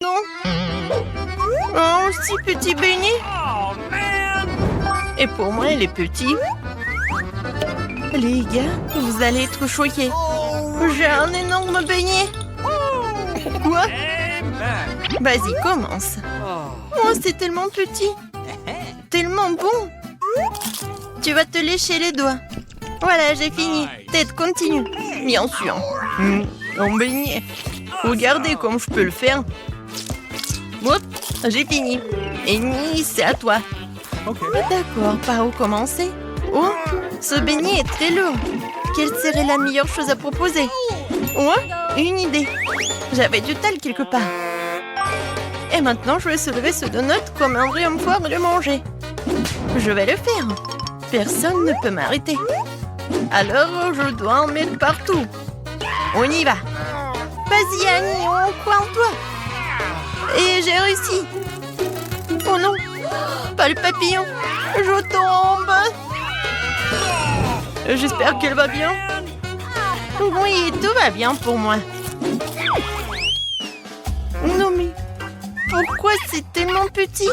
Non. Oh, si petit beignet. Et pour moi, il est petit. Les gars, vous allez être choqués. J'ai un énorme beignet. Quoi? Vas-y, commence. Oh, c'est tellement petit. Tellement bon. Tu vas te lécher les doigts. Voilà, j'ai fini. Ted, continue. Bien sûr. Un beignet. Regardez comme je peux le faire. Hop, j'ai fini. Et Ni, c'est à toi. D'accord, par où commencer? Oh, ce beignet est très lourd. Quelle serait la meilleure chose à proposer? Oh, une idée. J'avais du tal quelque part. Et maintenant, je vais soulever ce donut comme un vrai homme fort et le manger. Je vais le faire. Personne ne peut m'arrêter. Alors, je dois en mettre partout. On y va. Vas-y, Annie, on croit en toi. Et j'ai réussi. Oh non, pas le papillon. Je tombe. J'espère qu'elle va bien. Oui, tout va bien pour moi. Non mais, pourquoi c'est tellement petit?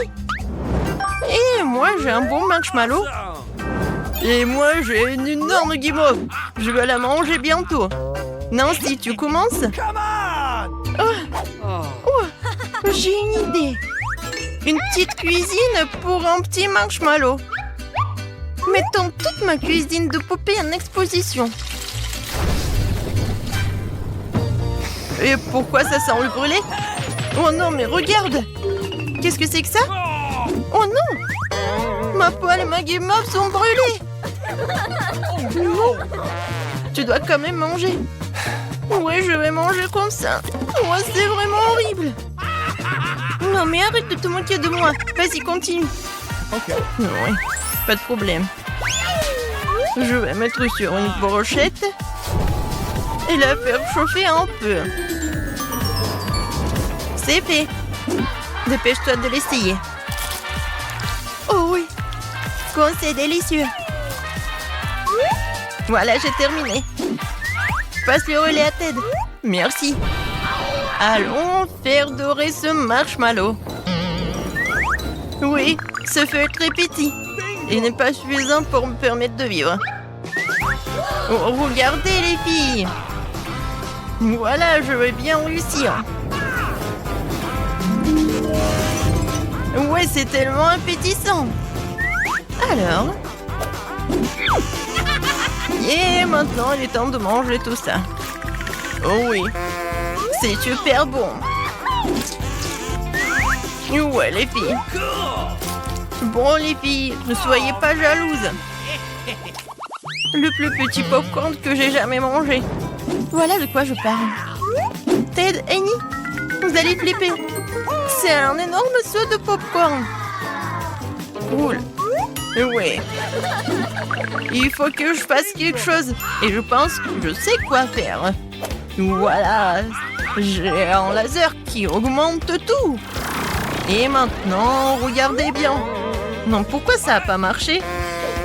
Et moi, j'ai un bon marshmallow. Et moi, j'ai une énorme guimauve. Je vais la manger bientôt. Nancy, tu commences? Oh, j'ai une idée. Une petite cuisine pour un petit marshmallow. Mettons toute ma cuisine de poupée en exposition. Et pourquoi ça sent le brûlé? Oh non, mais regarde! Qu'est-ce que c'est que ça? Oh non! Ma poêle et ma guimauve sont brûlées! Non! Tu dois quand même manger. Ouais, je vais manger comme ça. Oh, c'est vraiment horrible. Non, mais arrête de te moquer de moi. Vas-y, continue. Ouais, pas de problème. Je vais mettre sur une brochette et la faire chauffer un peu. C'est fait. Dépêche-toi de l'essayer. Oh oui. Quand c'est délicieux. Voilà, j'ai terminé. Passe le relais à Ted. Merci. Allons faire dorer ce marshmallow. Oui, ce feu est très petit. Il n'est pas suffisant pour me permettre de vivre. Oh, regardez les filles. Voilà, je vais bien réussir. Ouais, c'est tellement appétissant. Alors. Et maintenant, il est temps de manger tout ça. Oh oui, c'est super bon. Ouais, les filles. Bon, les filles, ne soyez pas jalouses. Le plus petit popcorn que j'ai jamais mangé. Voilà de quoi je parle. Ted, Annie, vous allez flipper. C'est un énorme seau de popcorn. Cool. Ouais. Il faut que je fasse quelque chose. Et je pense que je sais quoi faire. Voilà. J'ai un laser qui augmente tout. Et maintenant, regardez bien. Non, pourquoi ça n'a pas marché?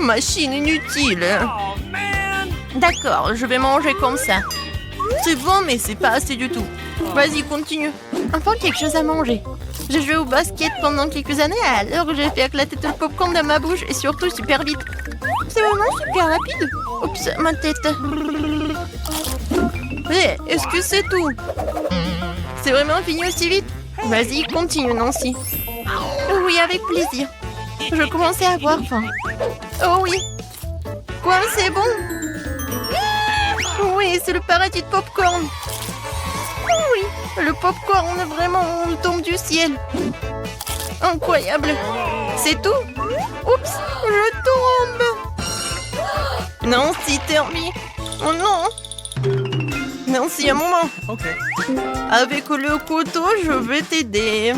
Machine inutile. D'accord, je vais manger comme ça. C'est bon, mais c'est pas assez du tout. Vas-y, continue. Enfin, quelque chose à manger. J'ai joué au basket pendant quelques années, alors j'ai fait éclater tout le popcorn dans ma bouche et surtout super vite. C'est vraiment super rapide. Oups, ma tête. Hé, est-ce que c'est tout? C'est vraiment fini aussi vite? Vas-y, continue, Nancy. Oui, avec plaisir. Je commençais à avoir faim. Oh oui. Quoi, c'est bon? Oui, c'est le paradis de popcorn. Oui, le popcorn vraiment tombe du ciel. Incroyable. C'est tout? Oups, je tombe. Nancy, Termi. Oh non. Nancy, un moment. Avec le couteau, je vais t'aider.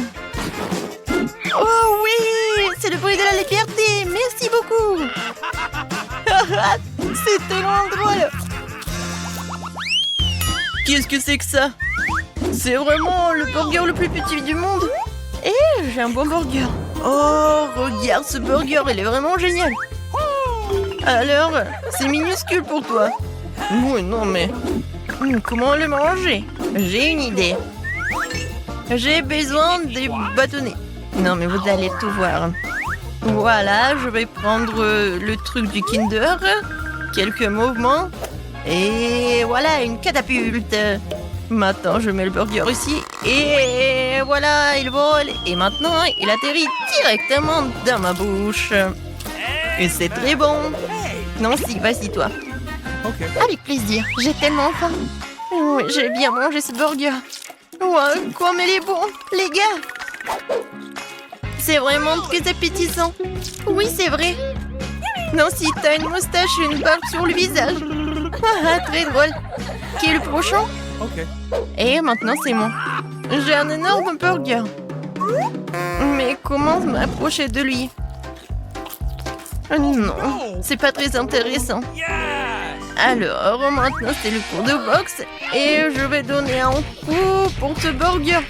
Oh oui, c'est le bruit de la liberté. Merci beaucoup. C'est tellement drôle. Qu'est-ce que c'est que ça? C'est vraiment le burger le plus petit du monde. Et j'ai un bon burger. Oh, regarde ce burger, il est vraiment génial. Alors, c'est minuscule pour toi. Oui, non mais... comment le manger? J'ai une idée. J'ai besoin des bâtonnets. Non, mais vous allez tout voir. Voilà, je vais prendre le truc du Kinder. Quelques mouvements. Et voilà, une catapulte. Maintenant, je mets le burger ici. Et voilà, il vole. Et maintenant, il atterrit directement dans ma bouche. Et c'est très bon. Nancy, vas-y, toi. Okay. Avec plaisir, j'ai tellement faim. Oui, j'ai bien mangé ce burger. Wow, comme il est bon, les gars. C'est vraiment très appétissant. Oui, c'est vrai. Nancy, t'as une moustache et une barbe sur le visage. Ah, très drôle. Qui est le prochain? Ok. Et maintenant, c'est moi. J'ai un énorme burger. Mais comment m'approcher de lui? Non, c'est pas très intéressant. Alors, maintenant, c'est le cours de boxe. Et je vais donner un coup pour ce burger.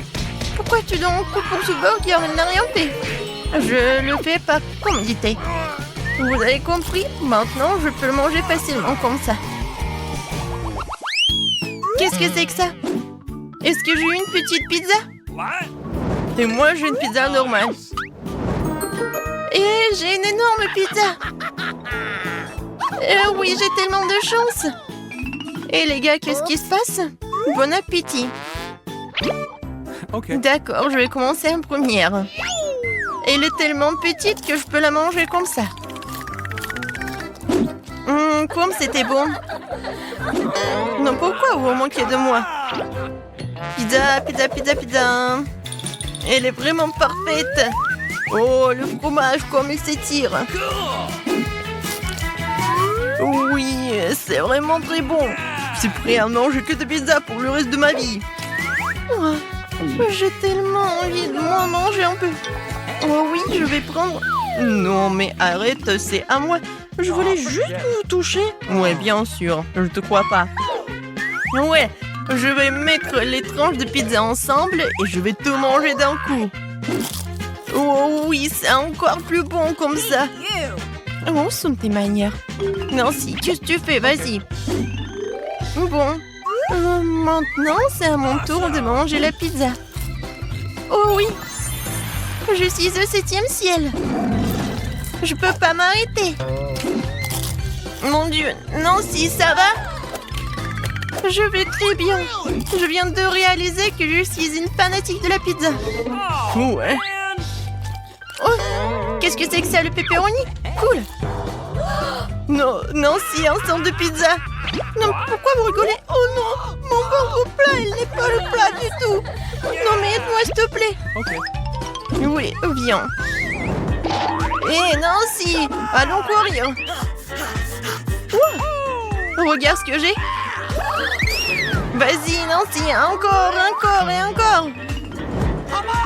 Pourquoi tu donnes un coup pour ce burger? Il n'a rien fait. Je le fais par commodité. Vous avez compris? Maintenant, je peux le manger facilement comme ça. Qu'est-ce que c'est que ça? Est-ce que j'ai une petite pizza? Et moi, j'ai une pizza normale. Et j'ai une énorme pizza. Oui, j'ai tellement de chance. Et les gars, qu'est-ce qui se passe? Bon appétit. Ok. D'accord, je vais commencer en première. Elle est tellement petite que je peux la manger comme ça. Comme c'était bon. Non, pourquoi vous manquez de moi? Pizza, pizza, pizza, pizza. Elle est vraiment parfaite. Oh, le fromage, comme il s'étire. Oui, c'est vraiment très bon. Je suis prêt à manger que de pizza pour le reste de ma vie. Oh, j'ai tellement envie de m'en manger un peu. Oh oui, je vais prendre... Non, mais arrête, c'est à moi. Je voulais juste vous toucher. Ouais, bien sûr, je te crois pas. Ouais, je vais mettre les tranches de pizza ensemble et je vais tout manger d'un coup. Oh oui, c'est encore plus bon comme ça. Où sont tes manières? Nancy, qu'est-ce que tu fais? Vas-y. Bon, maintenant c'est à mon tour de manger la pizza. Oh oui, je suis au 7e ciel. Je peux pas m'arrêter. Mon Dieu, Nancy, ça va? Je vais très bien. Je viens de réaliser que je suis une fanatique de la pizza. Ouais. Oh, qu'est-ce que c'est que ça, le pepperoni? Cool. Non, Nancy, un centre de pizza. Non, pourquoi vous rigolez? Oh non, mon burger plat, il n'est pas le plat du tout. Non, mais aide-moi, s'il te plaît. Ok. Oui, viens. Hé, Nancy, allons courir. Ouh, regarde ce que j'ai. Vas-y, Nancy, encore, encore et encore.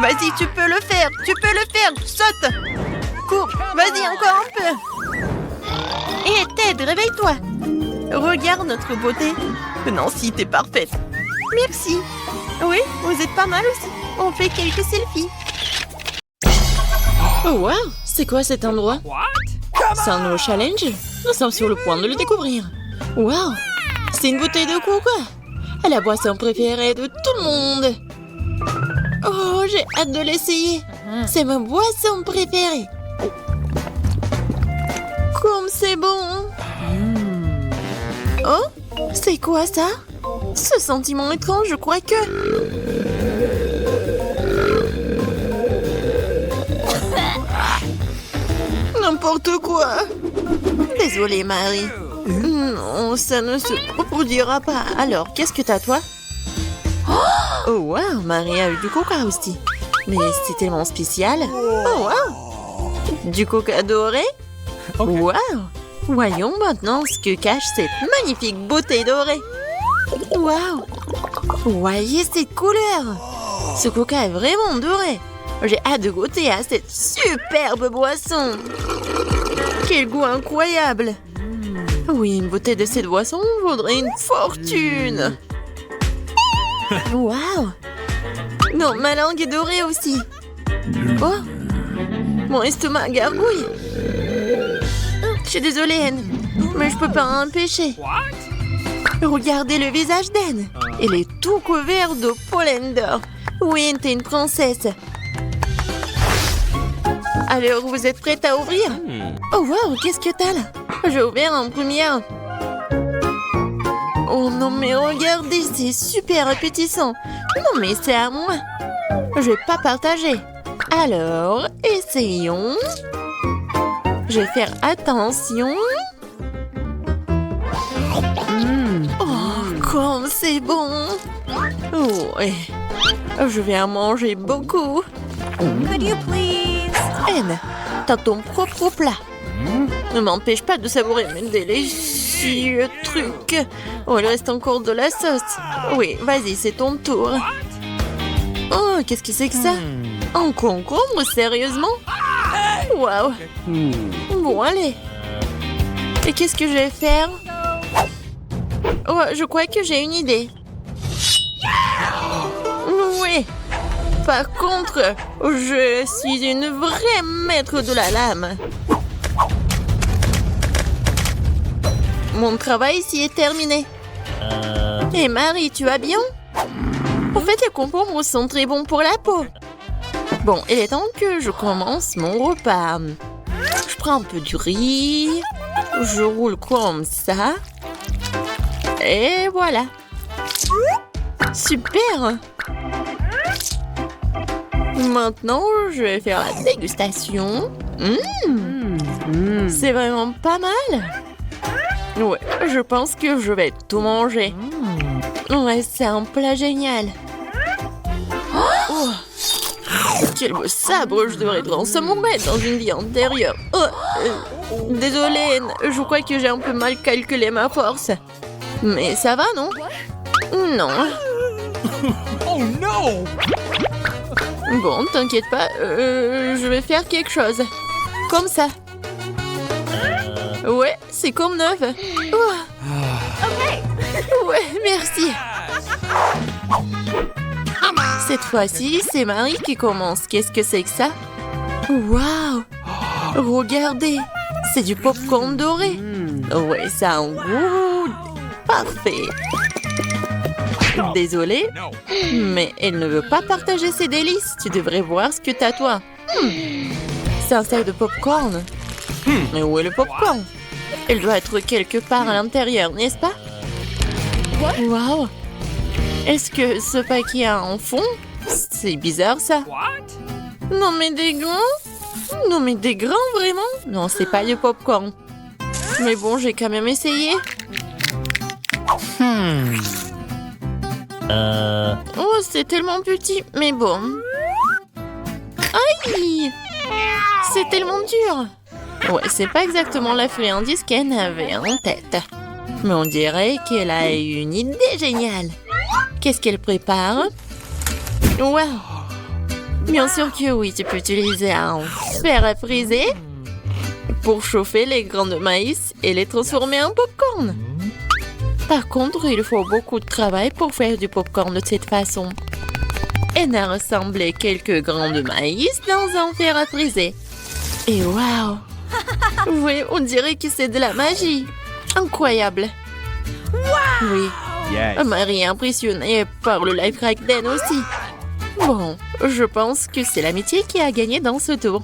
Vas-y, tu peux le faire, saute. Cours, vas-y, encore un peu. Hé, Ted, réveille-toi. Regarde notre beauté. Nancy, t'es parfaite. Merci. Oui, vous êtes pas mal aussi. On fait quelques selfies. Oh wow, c'est quoi cet endroit? C'est un nouveau challenge? Nous sommes sur le point de le découvrir. Wow, c'est une bouteille de coca. La boisson préférée de tout le monde. Oh, j'ai hâte de l'essayer. C'est ma boisson préférée. Comme c'est bon. Oh, c'est quoi ça? Ce sentiment étrange, je crois que... N'importe quoi. Désolée, Marie. Non, ça ne se reproduira pas. Alors, qu'est-ce que t'as, toi? Oh, wow, Marie a eu du coca aussi. Mais c'est tellement spécial. Oh, wow. Du coca doré? Okay. Wow. Voyons maintenant ce que cache cette magnifique bouteille dorée. Wow. Voyez cette couleur. Ce coca est vraiment doré. J'ai hâte de goûter à cette superbe boisson. Quel goût incroyable. Oui, une bouteille de cette boisson vaudrait une fortune. Waouh. Non, ma langue est dorée aussi. Oh, mon estomac gargouille. Je suis désolée, Anne, mais je peux pas empêcher. Regardez le visage d'Anne. Elle est tout couverte de pollen d'or. Oui, t'es une princesse. Alors, vous êtes prête à ouvrir? Oh, wow, qu'est-ce que t'as là? J'ai ouvert en première. Oh non, mais regardez, c'est super appétissant. Non, mais c'est à moi. Je vais pas partager. Alors, essayons. Je vais faire attention. Oh, comme c'est bon. Ouais. Je vais en manger beaucoup. Could you please? Anne, t'as ton propre plat. Ne m'empêche pas de savourer mes délicieux trucs. Oh, il reste encore de la sauce. Oui, vas-y, c'est ton tour. Oh, qu'est-ce que c'est que ça? Un concombre, sérieusement? Waouh. Bon, allez. Et qu'est-ce que je vais faire? Oh, je crois que j'ai une idée. Oui. Par contre, je suis une vraie maître de la lame. Mon travail ici est terminé. Et Marie, tu vas bien? En fait, les concombres sont très bons pour la peau. Bon, il est temps que je commence mon repas. Je prends un peu du riz. Je roule comme ça. Et voilà. Super! Maintenant, je vais faire la dégustation. C'est vraiment pas mal. Ouais, je pense que je vais tout manger. Ouais, c'est un plat génial. Oh, quel beau sabre, je devrais transformer dans une vie antérieure. Désolée, je crois que j'ai un peu mal calculé ma force. Mais ça va, non? Non. Oh non! Bon, t'inquiète pas, je vais faire quelque chose. Comme ça. Ouais, c'est comme neuf. Oh. Ouais, merci. Cette fois-ci, c'est Marie qui commence. Qu'est-ce que c'est que ça? Waouh! Regardez, c'est du popcorn doré. Ouais, ça a un goût parfait. Désolée, mais elle ne veut pas partager ses délices. Tu devrais voir ce que t'as, toi. C'est un sac de popcorn. Mais où est le popcorn? Elle doit être quelque part à l'intérieur, n'est-ce pas? Waouh! Est-ce que ce paquet a un fond? C'est bizarre, ça. Non, mais des grands? Non, mais des grands, vraiment? Non, c'est pas du popcorn. Mais bon, j'ai quand même essayé. Oh, c'est tellement petit, mais bon. Aïe! C'est tellement dur. Ouais, c'est pas exactement la friandise qu'elle avait en tête. Mais on dirait qu'elle a eu une idée géniale. Qu'est-ce qu'elle prépare? Wow! Bien sûr que oui, tu peux utiliser un fer à friser pour chauffer les grains de maïs et les transformer en popcorn. Par contre, il faut beaucoup de travail pour faire du popcorn de cette façon. Elle a rassemblé quelques grains de maïs dans un fer à friser. Et waouh! Oui, on dirait que c'est de la magie. Incroyable. Oui. Yes. Marie est impressionnée par le life hack d'Anne aussi. Bon, je pense que c'est l'amitié qui a gagné dans ce tour.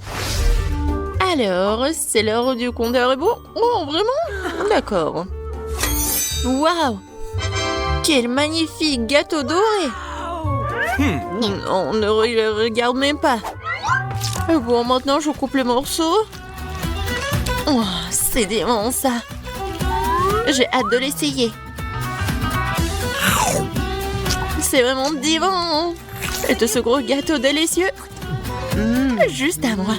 Alors, c'est l'heure du compteur rebours? Oh, vraiment? D'accord. Waouh! Quel magnifique gâteau doré! Non, ne le regarde même pas. Bon, maintenant, je coupe le morceau. Oh, c'est dément, ça. J'ai hâte de l'essayer. C'est vraiment divin. Et de ce gros gâteau délicieux. Juste à moi.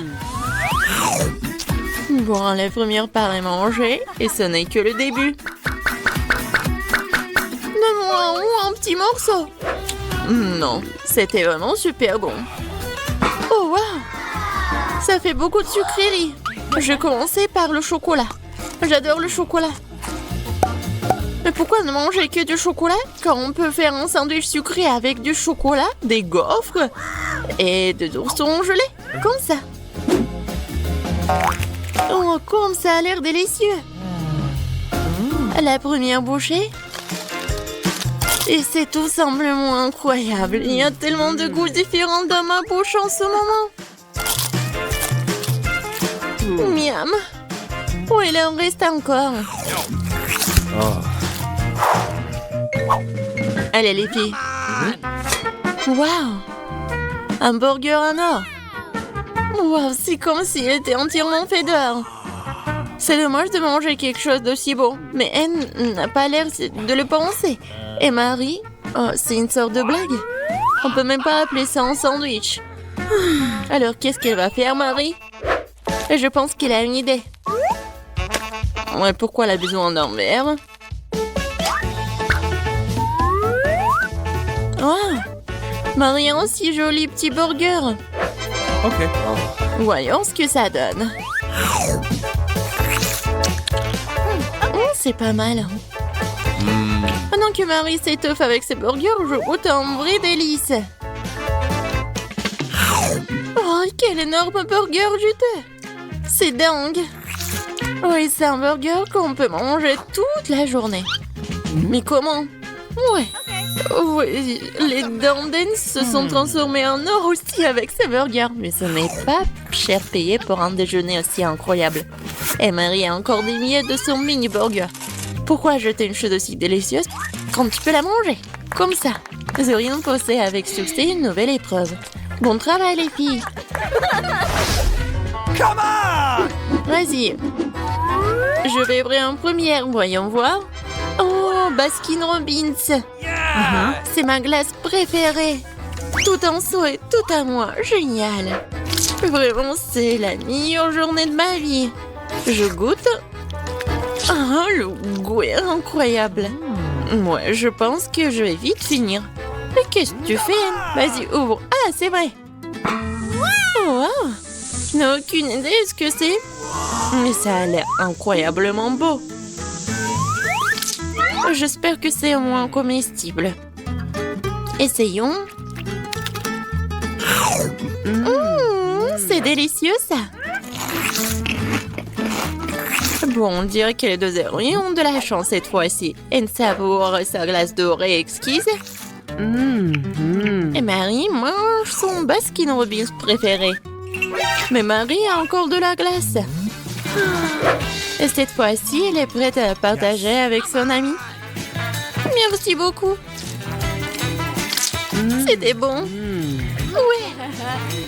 Bon, la première part est mangée. Et ce n'est que le début. Donne-moi un petit morceau. Non, c'était vraiment super bon. Oh, waouh! Ça fait beaucoup de sucreries. Je vais commencer par le chocolat. J'adore le chocolat. Mais pourquoi ne manger que du chocolat quand on peut faire un sandwich sucré avec du chocolat, des gaufres et de oursons gelés? Comme ça. Oh, comme ça a l'air délicieux. La première bouchée. Et c'est tout simplement incroyable. Il y a tellement de goûts différents dans ma bouche en ce moment. Miam. Oh, il en reste encore. Allez, les filles. Waouh! Un burger en or. Waouh, c'est comme s'il était entièrement fait d'or. C'est dommage de manger quelque chose d'aussi bon, mais elle n'a pas l'air de le penser. Et Marie, oh, c'est une sorte de blague. On peut même pas appeler ça un sandwich. Alors, qu'est-ce qu'elle va faire, Marie? Je pense qu'elle a une idée. Ouais, pourquoi la besoin en envers? Oh, Marie a un si joli petit burger. Okay. Voyons ce que ça donne. C'est pas mal. Pendant que Marie s'étoffe avec ses burgers, je goûte un vrai délice. Oh, quel énorme burger juteux! C'est dingue! Oui, c'est un burger qu'on peut manger toute la journée. Mais comment? Ouais. Oui, les Danden se sont transformés en or aussi avec ces burgers. Mais ce n'est pas cher payé pour un déjeuner aussi incroyable. Et Marie a encore des miettes de son mini-burger. Pourquoi jeter une chose aussi délicieuse quand tu peux la manger? Comme ça. Nous aurions posé avec succès une nouvelle épreuve. Bon travail, les filles. Come on! Vas-y. Je vais ouvrir en première, voyons voir. Oh, Baskin Robbins. C'est ma glace préférée. Tout en soi et tout à moi. Génial. Vraiment, c'est la meilleure journée de ma vie. Je goûte. Oh, le goût est incroyable. Moi, je pense que je vais vite finir. Mais qu'est-ce que tu fais? Vas-y, ouvre. Ah, c'est vrai. Wow. Je n'ai aucune idée de ce que c'est. Mais ça a l'air incroyablement beau. J'espère que c'est au moins comestible. Essayons. C'est délicieux, ça. Bon, on dirait que les deux héroïnes ont de la chance cette fois-ci. Elle savoure sa glace dorée exquise. Et Marie mange son Baskin Robbins préféré. Mais Marie a encore de la glace. Et cette fois-ci, elle est prête à partager avec son amie. Merci beaucoup. C'était bon. Oui.